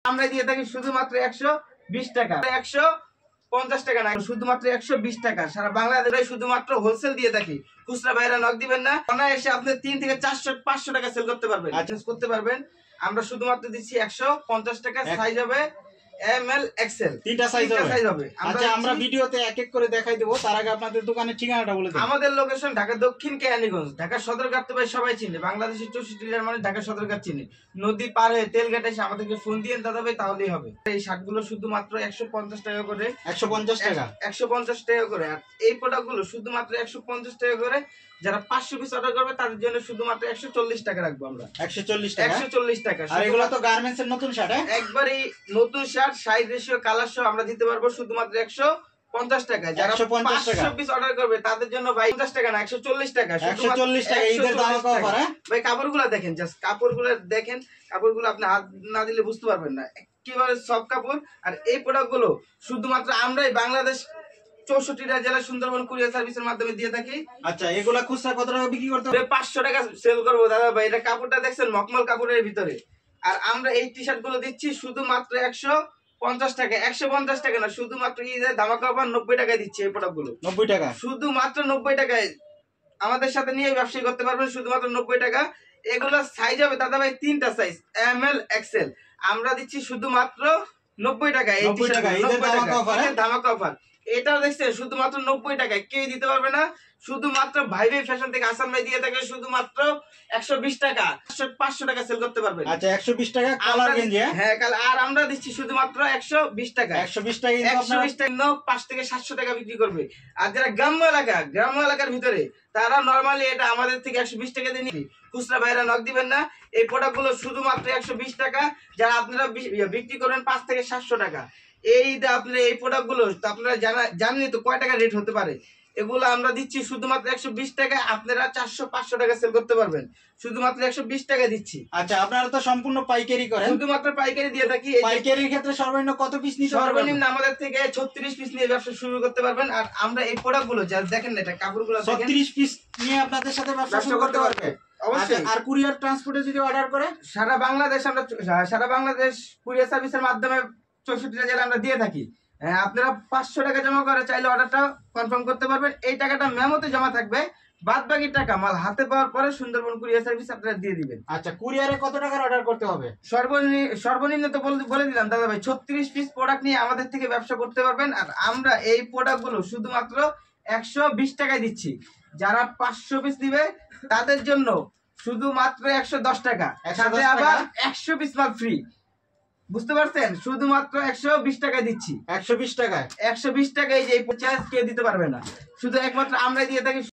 আমরা দিয়ে থাকি শুধুমাত্র 120 টাকা, 150 টাকা না, শুধুমাত্র 120 টাকা। সারা বাংলাদেশে শুধুমাত্র হোলসেল দিয়ে থাকি, খুচরা বাইরে নক দিবেন না। এসে আপনি 3 থেকে 400-500 টাকা সেল করতে পারবেন, চেঞ্জ করতে পারবেন। আমরা শুধুমাত্র দিচ্ছি 150 টাকা। সাইজ হবে এমএল এক্সেল, তিনটা সাইজ হবে। আচ্ছা, আমরা ভিডিওতে এক এক করে দেখাই দেব। তার আগে আপনাদের দোকানের ঠিকানাটা বলে দিন। আমাদের লোকেশন ঢাকা দক্ষিণ কেরানীগঞ্জ। ঢাকা সদরঘাট তো ভাই সবাই চিনে, বাংলাদেশের 64 জেলার মানুষ ঢাকা সদরঘাট চিনে। নদী পার হয়ে তেলঘাটে এসে আমাদেরকে ফোন দিয়ে দাদা ভাই তাহলেই হবে। এই শার্টগুলো শুধুমাত্র 150 টাকা করে, 150 টাকা, 150 টাকা করে। আর এই প্রোডাক্টগুলো শুধুমাত্র 150 টাকা করে। যারা 500 পিস অর্ডার করবে তাদের জন্য শুধুমাত্র 140 টাকা রাখবো আমরা। 140 টাকা, 140 টাকা। আর এগুলো তো গার্মেন্টস এর নতুন শার্ট, একবারই নতুন শার্ট, সাইজ রেশিও কালার সহ আমরা দিতে পারবো শুধুমাত্র 150 টাকা। যারা 500 পিস অর্ডার করবে তাদের জন্য ভাই 50 টাকা না, 140 টাকা। 140 টাকা ঈদের দাম কম করে। ভাই কাপড়গুলো দেখেন, জাস্ট কাপড়গুলো দেখেন। কাপড়গুলো আপনি হাত না দিলে বুঝতে পারবেন না, একেবারে সফট কাপড়। আর এই প্রোডাক্টগুলো শুধুমাত্র আমরাই বাংলাদেশ 64টা জেলা সুন্দরবন কুরিয়ার সার্ভিসের মাধ্যমে দিয়ে থাকি। আচ্ছা, এগুলা খুচরা কত টাকা বিক্রি করতে হবে? 500 টাকা সেল করবো দাদা ভাই। এটা কাপড়টা দেখছেন মখমল কাপড়ের ভিতরে। আর আমরা এই টি শার্ট গুলো দিচ্ছি শুধুমাত্র 150 টাকা। 150 টাকা না, শুধুমাত্র ঈদের ধামাকা অফার 90 টাকায় দিচ্ছি এই প্রোডাক্ট গুলো। 90 টাকা, শুধুমাত্র 90 টাকায় আমাদের সাথে নিয়ে ব্যবসা করতে পারবেন, শুধুমাত্র 90 টাকা। এগুলো সাইজ হবে দাদা ভাই 3টা সাইজ, এমএল এক্সেল। আমরা দিচ্ছি শুধুমাত্র 90 টাকা। এই টি শার্ট 90 টাকা ধামাকা অফার। এটাও দেখছেন শুধুমাত্র 90 টাকায়, কেউ দিতে পারবে না। শুধুমাত্র ভাই ভাই ফ্যাশন থেকে আসান ভাই দিয়ে থাকে শুধুমাত্র 120 টাকা। 500 টাকা সেল করতে পারবেন। আচ্ছা, 120 টাকা কালার গেঞ্জি। হ্যাঁ কালার। আর আমরা দিচ্ছি শুধুমাত্র 120 টাকা। 120 টাকা, 120 টাকা 5 থেকে 700 টাকা বিক্রি করবে। আর যারা গ্রাম্য এলাকার ভিতরে, তারা নরমালি এটা আমাদের থেকে 120 টাকা দিয়ে নিবে, খুচরা বাইরে নক দিবেন না। এই প্রোডাক্ট গুলো শুধুমাত্র 120 টাকা। যারা আপনারা বিক্রি করবেন 5 থেকে 700 টাকা। এই আপনারা এই প্রোডাক্ট গুলো আপনারা জানেনই তো কয় টাকা রেট হতে পারে। এগুলো আমরা দিচ্ছি শুধুমাত্র 120 টাকা। আপনারা 400-500 টাকা সেল করতে পারবেন, শুধুমাত্র 120 টাকা দিচ্ছি। আচ্ছা, আপনারা তো সম্পূর্ণ পাইকারি করেন? শুধুমাত্র পাইকারি দিয়ে থাকি। পাইকারির ক্ষেত্রে সর্বনিম্ন কত পিস নিতে পারবেন? সর্বনিম্ন আমাদের থেকে 36 পিস নিয়ে ব্যবসা শুরু করতে পারবেন। আর আমরা এই প্রোডাক্ট গুলো যা দেখেন, এটা কাপড়গুলো 36 পিস নিয়ে আপনাদের সাথে ব্যবসা শুরু করতে পারবেন অবশ্যই। আর কুরিয়ার ট্রান্সপোর্টে যদি অর্ডার করে সারা বাংলাদেশ কুরিয়ার সার্ভিসের মাধ্যমে 64টা জেলা আমরা দিয়ে থাকি। হ্যাঁ, আপনারা 500 টাকা জমা করে চাইলে অর্ডারটা কনফার্ম করতে পারবেন। এই টাকাটা মেমোতে জমা থাকবে, বাদ বাকি টাকা মাল হাতে পাওয়ার পরে সুন্দরবন কুরিয়ার সার্ভিস আপনারা দিয়ে দিবেন। আচ্ছা, কুরিয়ারে কত টাকার অর্ডার করতে হবে? সর্বনিম্ন তো বলে দিলাম দাদা ভাই, 36 পিস প্রোডাক্ট নিয়ে আমাদের থেকে ব্যবসা করতে পারবেন। আর আমরা এই প্রোডাক্ট গুলো শুধুমাত্র 120 টাকায় দিচ্ছি। যারা 500 পিস দিবে তাদের জন্য শুধুমাত্র 110 টাকা, সাথে আবার 100 পিস মাল ফ্রি। বুঝতে পারছেন? শুধুমাত্র 120 টাকায় দিচ্ছি। 120 টাকায়, 120 টাকায় যে এই চার্জ কেউ দিতে পারবে না, শুধু একমাত্র আমরা দিয়ে থাকি।